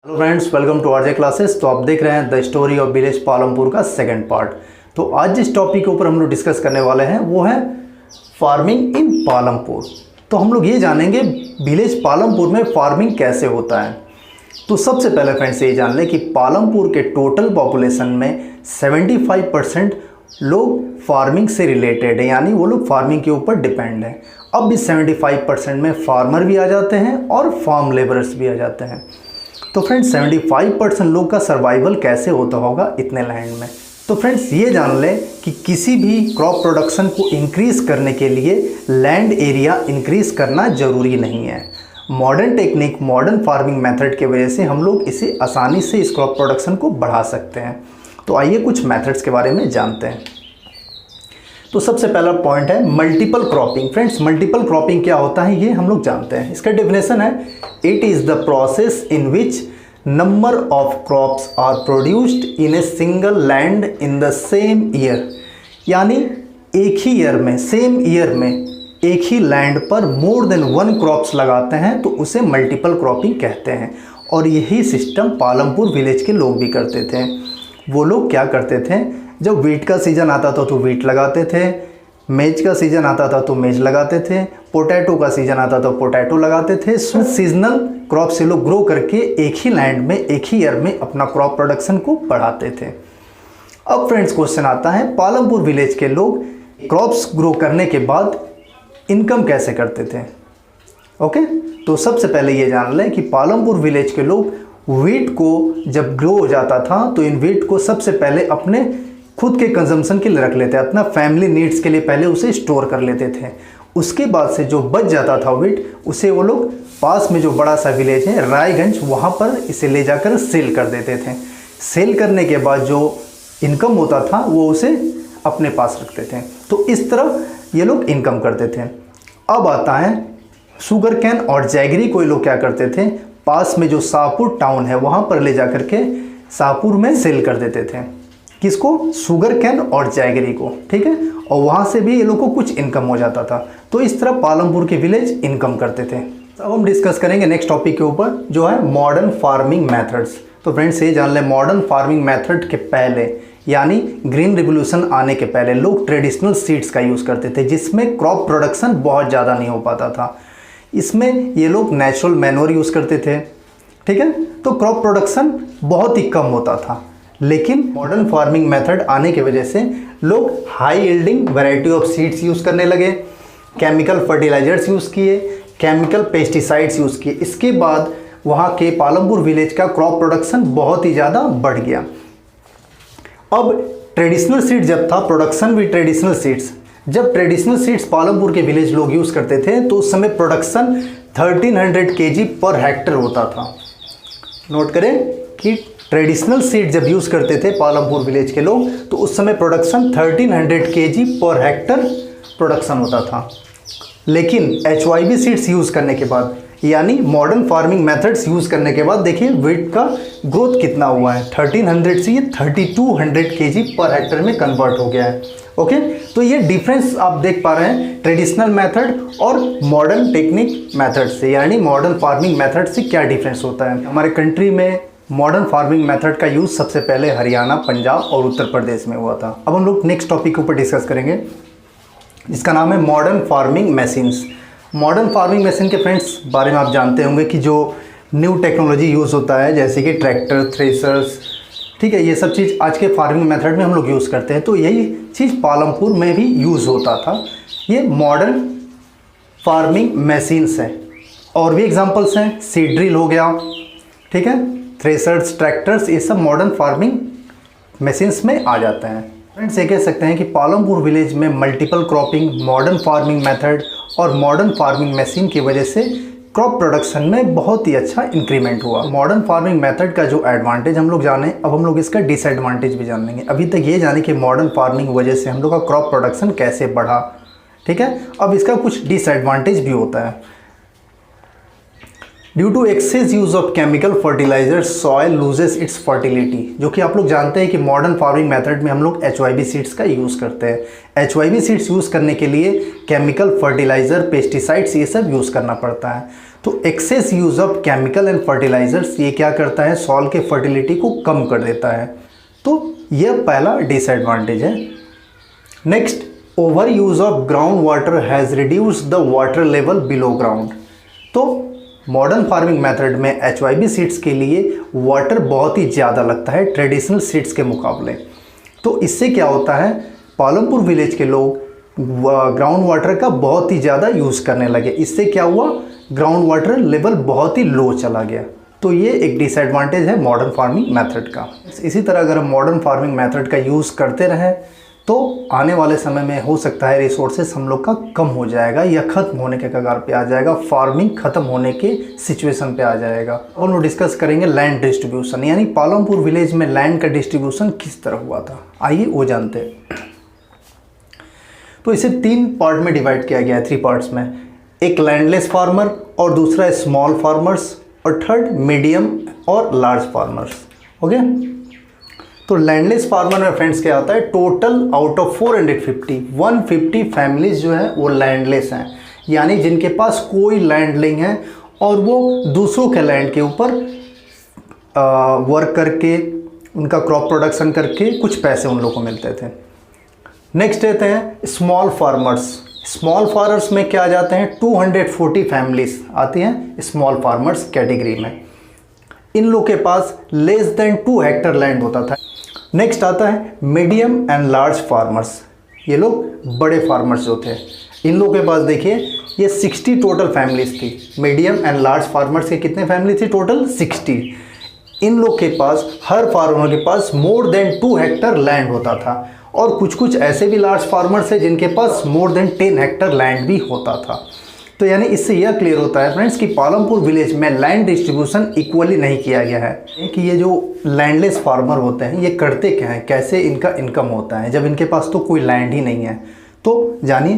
Hello friends, welcome to RJ classes. तो आप देख रहे हैं the story of village Palampur का सेकंड पार्ट। तो आज जिस टॉपिक के ऊपर हम लोग डिस्कस करने वाले हैं वो है फार्मिंग इन पालमपुर। तो हम लोग ये जानेंगे विलेज पालमपुर में फार्मिंग कैसे होता है। तो सबसे पहले फ्रेंड्स ये जान लें कि पालमपुर के टोटल पॉपुलेशन में 75% लोग फार्मिंग से रिलेटेड है, यानी वो लोग फार्मिंग के ऊपर डिपेंड है। अब इस 75% में फार्मर भी आ जाते हैं और फार्म लेबरर्स भी आ जाते हैं। तो फ्रेंड्स 75% लोग का सर्वाइवल कैसे होता होगा इतने लैंड में। तो फ्रेंड्स ये जान लें कि किसी भी क्रॉप प्रोडक्शन को इंक्रीज़ करने के लिए लैंड एरिया इंक्रीज़ करना ज़रूरी नहीं है। Modern technique, modern farming method के वजह से हम लोग इसे आसानी से इस क्रॉप प्रोडक्शन को बढ़ा सकते हैं। तो आइए कुछ मेथड्स के बारे में जानते हैं। तो सबसे पहला पॉइंट है multiple cropping. Friends multiple cropping क्या होता है ये हम लोग जानते हैं। इसका डेफिनेशन है it is the process in which number of crops are produced in a single land in the same year, यानी एक ही ईयर में, सेम ईयर में एक ही लैंड पर मोर देन वन क्रॉप्स लगाते हैं तो उसे मल्टीपल क्रॉपिंग कहते हैं। और यही सिस्टम पालमपुर विलेज के लोग भी करते थे। वो लोग क्या करते थे, जब वीट का सीज़न आता था तो वीट लगाते थे, मेज का सीज़न आता था तो मेज लगाते थे, पोटैटो का सीज़न आता था तो पोटैटो लगाते थे। सीजनल क्रॉप से लोग ग्रो करके एक ही लैंड में, एक ही ईयर में अपना क्रॉप प्रोडक्शन को बढ़ाते थे। अब फ्रेंड्स क्वेश्चन आता है पालमपुर विलेज के लोग क्रॉप्स ग्रो करने के बाद इनकम कैसे करते थे। ओके, तो सबसे पहले ये जान लें कि पालमपुर विलेज के लोग वीट को जब ग्रो हो जाता था तो इन वीट को सबसे पहले अपने खुद के कंजम्पशन के लिए रख लेते, अपना फैमिली नीड्स के लिए पहले उसे स्टोर कर लेते थे। उसके बाद से जो बच जाता था वीट, उसे वो लोग पास में जो बड़ा सा विलेज है रायगंज, वहाँ पर इसे ले जाकर सेल कर देते थे। सेल करने के बाद जो इनकम होता था वो उसे अपने पास रखते थे। तो इस तरह ये लोग इनकम करते थे। अब आता है शुगर कैन और जैगरी को ये लोग क्या करते थे, पास में जो शाहपुर टाउन है वहाँ पर ले जा कर के शाहपुर में सेल कर देते थे। किसको? शुगर कैन और जैगरी को, ठीक है। और वहाँ से भी ये लोग को कुछ इनकम हो जाता था। तो इस तरह पालमपुर के विलेज इनकम करते थे। अब हम डिस्कस करेंगे नेक्स्ट टॉपिक के ऊपर जो है मॉडर्न फार्मिंग मेथड्स। तो फ्रेंड्स ये जान लें मॉडर्न फार्मिंग मेथड के पहले, यानी ग्रीन रिवोल्यूशन आने के पहले लोग ट्रेडिशनल सीड्स का यूज़ करते थे, जिसमें क्रॉप प्रोडक्शन बहुत ज़्यादा नहीं हो पाता था। इसमें ये लोग नेचुरल मैन्योर यूज़ करते थे, ठीक है। तो क्रॉप प्रोडक्शन बहुत ही कम होता था। लेकिन मॉडर्न फार्मिंग मेथड आने की वजह से लोग high yielding variety of seeds use करने लगे, केमिकल फर्टिलाइजर्स यूज़ किए, केमिकल पेस्टिसाइड्स यूज़ किए। इसके बाद वहाँ के पालमपुर विलेज का क्रॉप प्रोडक्शन बहुत ही ज़्यादा बढ़ गया। अब ट्रेडिशनल सीड जब था, प्रोडक्शन भी ट्रेडिशनल सीड्स, जब ट्रेडिशनल सीड्स पालमपुर के विलेज लोग यूज़ करते थे तो उस समय प्रोडक्शन 1300 kg पर हेक्टर होता था। नोट करें कि ट्रेडिशनल सीड जब यूज़ करते थे पालमपुर विलेज के लोग तो उस समय production 1300 kg per hectare production होता था। लेकिन HYV सीड्स यूज़ करने के बाद, यानी मॉडर्न फार्मिंग मेथड्स यूज़ करने के बाद देखिए वेट का ग्रोथ कितना हुआ है, 1300 से ये 3200 kg पर हेक्टर में कन्वर्ट हो गया है। ओके, तो ये डिफरेंस आप देख पा रहे हैं ट्रेडिशनल मेथड और मॉडर्न टेक्निक मेथड से, यानी मॉडर्न फार्मिंग मेथड से क्या डिफरेंस होता है। हमारे कंट्री में मॉडर्न फार्मिंग मेथड का यूज़ सबसे पहले हरियाणा, पंजाब और उत्तर प्रदेश में हुआ था। अब हम लोग नेक्स्ट टॉपिक के ऊपर डिस्कस करेंगे जिसका नाम है modern farming machines. Modern farming machine के फ्रेंड्स बारे में आप जानते होंगे कि जो न्यू टेक्नोलॉजी यूज़ होता है, जैसे कि ट्रैक्टर, थ्रेशर्स, ठीक है, ये सब चीज़ आज के फार्मिंग मेथड में हम लोग यूज़ करते हैं। तो यही चीज़ पालमपुर में भी यूज़ होता था। ये मॉडर्न फार्मिंग मशीन्स हैं। और भी एग्जांपल्स हैं, सीड ड्रिल हो गया, ठीक है, थ्रेशर्स, ट्रैक्टर्स, ये सब मॉडर्न फार्मिंग मशीन्स में आ जाते हैं। फ्रेंड्स ये कह सकते हैं कि पालमपुर विलेज में multiple cropping, modern farming method और मॉडर्न फार्मिंग मशीन की वजह से क्रॉप प्रोडक्शन में बहुत ही अच्छा इंक्रीमेंट हुआ। मॉडर्न फार्मिंग मेथड का जो एडवांटेज हम लोग जाने, अब हम लोग इसका डिसएडवांटेज भी जानेंगे। अभी तक ये जाने कि मॉडर्न फार्मिंग वजह से हम लोग का क्रॉप प्रोडक्शन कैसे बढ़ा, ठीक है। अब इसका कुछ डिसएडवांटेज भी होता है। Due to excess use of chemical fertilizer soil loses its fertility, जो कि आप लोग जानते हैं कि मॉडर्न फार्मिंग मेथड में हम लोग HYV सीड्स का यूज़ करते हैं। HYV सीड्स यूज़ करने के लिए केमिकल फर्टिलाइजर, पेस्टिसाइड्स ये सब यूज़ करना पड़ता है। तो तो excess use of chemical and fertilizers ये क्या करता है, सॉइल के फर्टिलिटी को कम कर देता है। तो यह पहला डिसएडवांटेज है। Next, over use of ground water has reduced the water level below ground. तो मॉडर्न फार्मिंग मेथड में HYB सीड्स के लिए वाटर बहुत ही ज़्यादा लगता है ट्रेडिशनल सीड्स के मुकाबले। तो इससे क्या होता है, पालमपुर विलेज के लोग ग्राउंड वाटर का बहुत ही ज़्यादा यूज़ करने लगे। इससे क्या हुआ, ग्राउंड वाटर लेवल बहुत ही लो चला गया। तो ये एक डिसएडवांटेज है मॉडर्न फार्मिंग मेथड का। इसी तरह अगर हम मॉडर्न फार्मिंग मेथड का यूज़ करते रहें तो आने वाले समय में हो सकता है रिसोर्सेस हम लोग का कम हो जाएगा या ख़त्म होने के कगार पे आ जाएगा, फार्मिंग ख़त्म होने के सिचुएशन पे आ जाएगा। और हम डिस्कस करेंगे लैंड डिस्ट्रीब्यूशन, यानी पालमपुर विलेज में लैंड का डिस्ट्रीब्यूशन किस तरह हुआ था, आइए वो जानते हैं। तो इसे 3 पार्ट में डिवाइड किया गया है, 3 पार्ट्स में। एक लैंडलेस फार्मर और दूसरा स्मॉल फार्मर्स और थर्ड मीडियम और लार्ज फार्मर्स। ओके, तो लैंडलेस फार्मर में फ्रेंड्स क्या आता है, टोटल आउट ऑफ 150 फैमिलीज जो है वो लैंडलेस हैं, यानी जिनके पास कोई लैंड नहीं है और वो दूसरों के लैंड के ऊपर वर्क करके उनका क्रॉप प्रोडक्शन करके कुछ पैसे उन लोगों को मिलते थे। नेक्स्ट रहते हैं स्मॉल फार्मर्स। स्मॉल फार्मर्स में क्या आ जाते हैं, 240 फैमिलीज आती हैं स्मॉल फार्मर्स कैटेगरी में। इन लोग के पास लेस देन 2 हेक्टेयर लैंड होता था। नेक्स्ट आता है मीडियम एंड लार्ज फार्मर्स। ये लोग बड़े फार्मर्स जो थे, इन लोग के पास देखिए ये 60 टोटल फैमिलीज थी। मीडियम एंड लार्ज फार्मर्स के कितने फैमिली थी, टोटल 60। इन लोग के पास, हर फार्मर के पास मोर देन 2 हेक्टेयर लैंड होता था और कुछ ऐसे भी लार्ज फार्मर्स हैं जिनके पास मोर देन 10 हेक्टेयर लैंड भी होता था। तो यानी इससे यह क्लियर होता है फ्रेंड्स कि पालमपुर विलेज में लैंड डिस्ट्रीब्यूशन इक्वली नहीं किया गया है कि ये जो लैंडलेस फार्मर होते हैं ये करते क्या हैं, कैसे इनका इनकम होता है जब इनके पास तो कोई लैंड ही नहीं है। तो जानिए,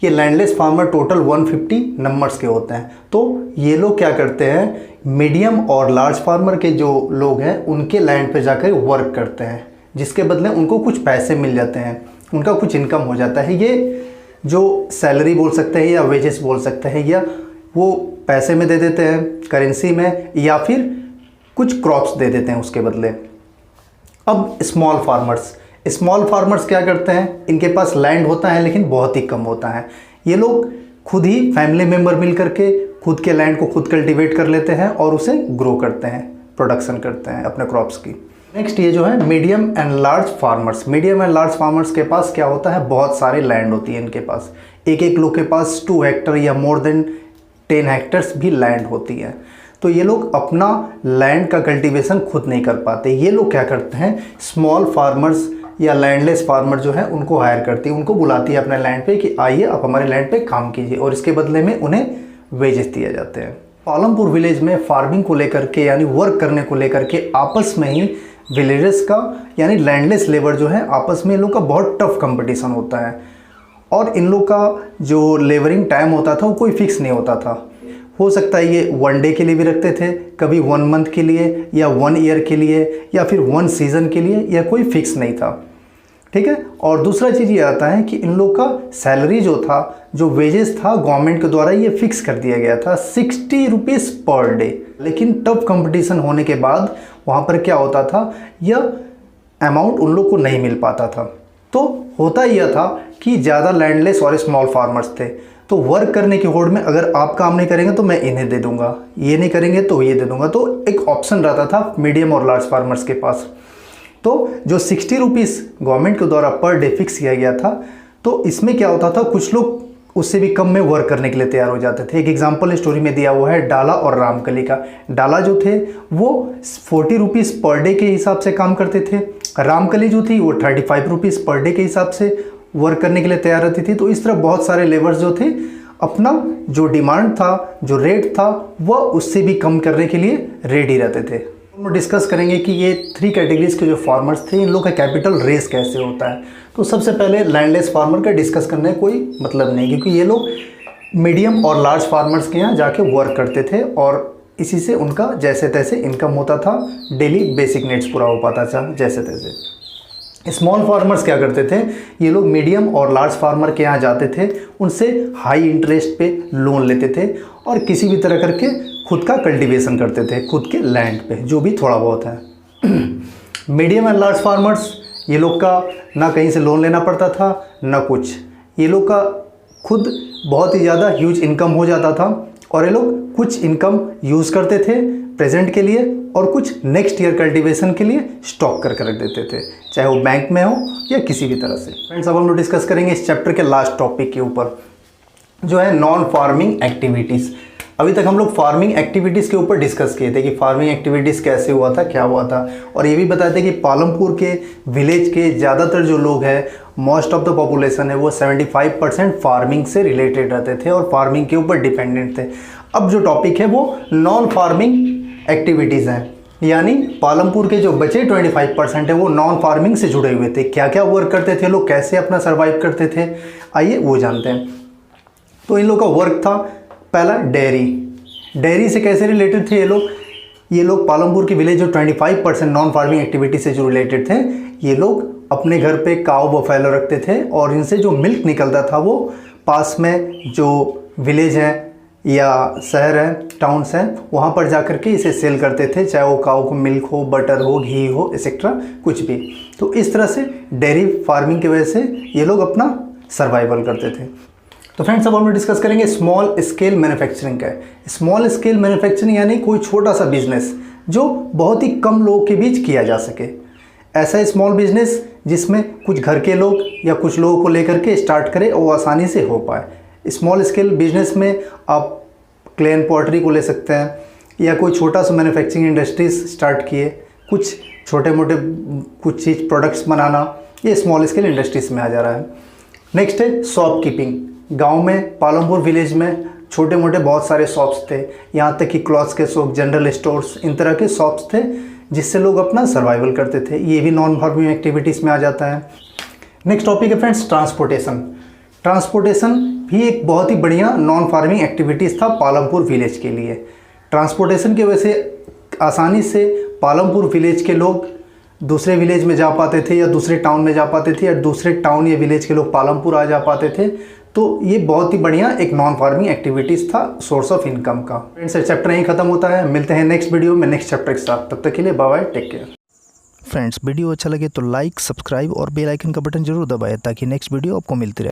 ये लैंडलेस फार्मर टोटल 150 नंबर्स के होते हैं। तो ये लोग क्या करते हैं, मीडियम और लार्ज फार्मर के जो लोग हैं उनके लैंड पर जाकर वर्क करते हैं, जिसके बदले उनको कुछ पैसे मिल जाते हैं, उनका कुछ इनकम हो जाता है। ये जो सैलरी बोल सकते हैं या वेजेस बोल सकते हैं, या वो पैसे में दे देते हैं करेंसी में, या फिर कुछ क्रॉप्स दे देते हैं उसके बदले। अब स्मॉल फार्मर्स क्या करते हैं, इनके पास लैंड होता है लेकिन बहुत ही कम होता है। ये लोग खुद ही फैमिली मेम्बर मिल करके खुद के लैंड को खुद कल्टीवेट कर लेते हैं और उसे ग्रो करते हैं, प्रोडक्शन करते हैं अपने क्रॉप्स की। नेक्स्ट ये जो है मीडियम एंड लार्ज फार्मर्स के पास क्या होता है, बहुत सारे लैंड होती है इनके पास। एक लोग के पास 2 हेक्टेयर या मोर देन 10 हेक्टेयर्स भी लैंड होती है। तो ये लोग अपना लैंड का कल्टीवेशन खुद नहीं कर पाते। ये लोग क्या करते हैं, स्मॉल फार्मर्स या लैंडलेस फार्मर जो है उनको हायर करती है, उनको बुलाती है अपने लैंड पे कि आइए आप हमारे लैंड पे काम कीजिए, और इसके बदले में उन्हें वेजेस दिए जाते हैं। पालमपुर विलेज में फार्मिंग को लेकर के यानी वर्क करने को लेकर के आपस में ही विलेजर्स का यानी लैंडलेस लेबर जो है आपस में इन लोग का बहुत टफ कंपटीशन होता है। और इन लोग का जो लेबरिंग टाइम होता था वो कोई फिक्स नहीं होता था। हो सकता है ये 1 डे के लिए भी रखते थे, कभी 1 मंथ के लिए या 1 ईयर के लिए या फिर 1 सीज़न के लिए, या कोई फिक्स नहीं था। ठीक है। और दूसरा चीज़ ये आता है कि इन लोग का सैलरी जो था, जो वेजेस था, गवर्नमेंट के द्वारा ये फिक्स कर दिया गया था 60 रुपीज़ पर डे। लेकिन टफ कंपटीशन होने के बाद वहाँ पर क्या होता था, यह अमाउंट उन लोग को नहीं मिल पाता था। तो होता यह था कि ज़्यादा लैंडलेस और स्मॉल फार्मर्स थे, तो वर्क करने की होड़ में अगर आप काम नहीं करेंगे तो मैं इन्हें दे दूंगा, ये नहीं करेंगे तो ये दे दूंगा। तो एक ऑप्शन रहता था मीडियम और लार्ज फार्मर्स के पास। तो जो 60 रुपीज़ गवर्नमेंट के द्वारा पर डे फिक्स किया गया था, तो इसमें क्या होता था, कुछ लोग उससे भी कम में वर्क करने के लिए तैयार हो जाते थे। एक एग्जाम्पल स्टोरी में दिया हुआ है डाला और रामकली का। डाला जो थे वो 40 रुपीज़ पर डे के हिसाब से काम करते थे, रामकली जो थी वो 35 रुपीज़ पर डे के हिसाब से वर्क करने के लिए तैयार रहती थी। तो इस तरह बहुत सारे लेबर्स जो थे अपना जो डिमांड था, जो रेट था, वह उससे भी कम करने के लिए रेडी रहते थे। हम डिस्कस करेंगे कि ये 3 कैटेगरीज के जो फार्मर्स थे, इन लोग का कैपिटल रेस कैसे होता है। तो सबसे पहले लैंडलेस फार्मर का डिस्कस करने का कोई मतलब नहीं, क्योंकि ये लोग मीडियम और लार्ज फार्मर्स के यहाँ जाके वर्क करते थे और इसी से उनका जैसे तैसे इनकम होता था, डेली बेसिक नीड्स पूरा हो पाता था जैसे तैसे। स्मॉल फार्मर्स क्या करते थे, ये लोग मीडियम और लार्ज फार्मर के यहाँ जाते थे, उनसे हाई इंटरेस्ट पे लोन लेते थे और किसी भी तरह करके खुद का कल्टीवेशन करते थे खुद के लैंड पे, जो भी थोड़ा बहुत है। मीडियम एंड लार्ज फार्मर्स, ये लोग का ना कहीं से लोन लेना पड़ता था ना कुछ, ये लोग का खुद बहुत ही ज़्यादा ह्यूज इनकम हो जाता था और ये लोग कुछ इनकम यूज़ करते थे प्रेजेंट के लिए और कुछ नेक्स्ट ईयर कल्टीवेशन के लिए स्टॉक करके रख देते थे, चाहे वो बैंक में हो या किसी भी तरह से। फ्रेंड्स, अब हम लोग डिस्कस करेंगे इस चैप्टर के लास्ट टॉपिक के ऊपर, जो है नॉन फार्मिंग एक्टिविटीज़। अभी तक हम लोग फार्मिंग एक्टिविटीज़ के ऊपर डिस्कस किए थे कि फार्मिंग एक्टिविटीज़ कैसे हुआ था, क्या हुआ था, और ये भी बताए थे कि पालमपुर के विलेज के ज़्यादातर जो लोग हैं, मोस्ट ऑफ द पॉपुलेशन है, वो 75% फार्मिंग से रिलेटेड रहते थे और फार्मिंग के ऊपर डिपेंडेंट थे। अब जो टॉपिक है वो नॉन फार्मिंग एक्टिविटीज़ हैं, यानी पालमपुर के जो बचे 25% है वो नॉन फार्मिंग से जुड़े हुए थे। क्या क्या वर्क करते थे लोग, कैसे अपना सर्वाइव करते थे, आइए वो जानते हैं। तो इन लोग का वर्क था पहला डेयरी से कैसे रिलेटेड थे ये लोग पालमपुर के विलेज जो 25% नॉन फार्मिंग एक्टिविटी से जो रिलेटेड थे, ये लोग अपने घर पे काऊ बफेलो रखते थे और इनसे जो मिल्क निकलता था वो पास में जो विलेज है या शहर है, टाउन्स हैं, वहाँ पर जा कर के इसे सेल करते थे, चाहे वो काऊ को मिल्क हो, बटर हो, घी हो, एक्सेट्रा कुछ भी। तो इस तरह से डेयरी फार्मिंग की वजह से ये लोग अपना सर्वाइवल करते थे। तो फ्रेंड्स, अब हम डिस्कस करेंगे स्मॉल स्केल मैन्युफैक्चरिंग का। स्मॉल स्केल मैन्युफैक्चरिंग यानी कोई छोटा सा बिजनेस जो बहुत ही कम लोगों के बीच किया जा सके, ऐसा स्मॉल बिजनेस जिसमें कुछ घर के लोग या कुछ लोगों को लेकर के स्टार्ट करें और वो आसानी से हो पाए। स्मॉल स्केल बिजनेस में आप क्ले एंड पॉटरी को ले सकते हैं या कोई छोटा सा मैन्युफैक्चरिंग इंडस्ट्रीज स्टार्ट किए, कुछ छोटे मोटे कुछ चीज़ प्रोडक्ट्स बनाना, ये स्मॉल स्केल इंडस्ट्रीज में आ जा रहा है। नेक्स्ट है शॉप कीपिंग। गाँव में पालमपुर विलेज में छोटे मोटे बहुत सारे शॉप्स थे, यहाँ तक कि क्लॉथ्स के शॉप, जनरल स्टोर्स, इन तरह के शॉप्स थे जिससे लोग अपना सर्वाइवल करते थे। ये भी नॉन फार्मिंग एक्टिविटीज़ में आ जाता है। नेक्स्ट टॉपिक है फ्रेंड्स ट्रांसपोर्टेशन। ट्रांसपोर्टेशन भी एक बहुत ही बढ़िया नॉन फार्मिंग एक्टिविटीज़ था पालमपुर विलेज के लिए। ट्रांसपोर्टेशन की वजह से आसानी से पालमपुर विलेज के लोग दूसरे विलेज में जा पाते थे या दूसरे टाउन में जा पाते थे या दूसरे टाउन या विलेज के लोग पालमपुर आ जा पाते थे। तो ये बहुत ही बढ़िया एक नॉन फार्मिंग एक्टिविटीज़ था, सोर्स ऑफ इनकम का। फ्रेंड्स, चैप्टर यहीं खत्म होता है। मिलते हैं नेक्स्ट वीडियो में नेक्स्ट चैप्टर के साथ। तब तक के लिए bye bye, take care. Friends, video अच्छा लगे तो लाइक, सब्सक्राइब और बेल आइकन का बटन जरूर दबाएं ताकि नेक्स्ट वीडियो आपको मिलती रहे।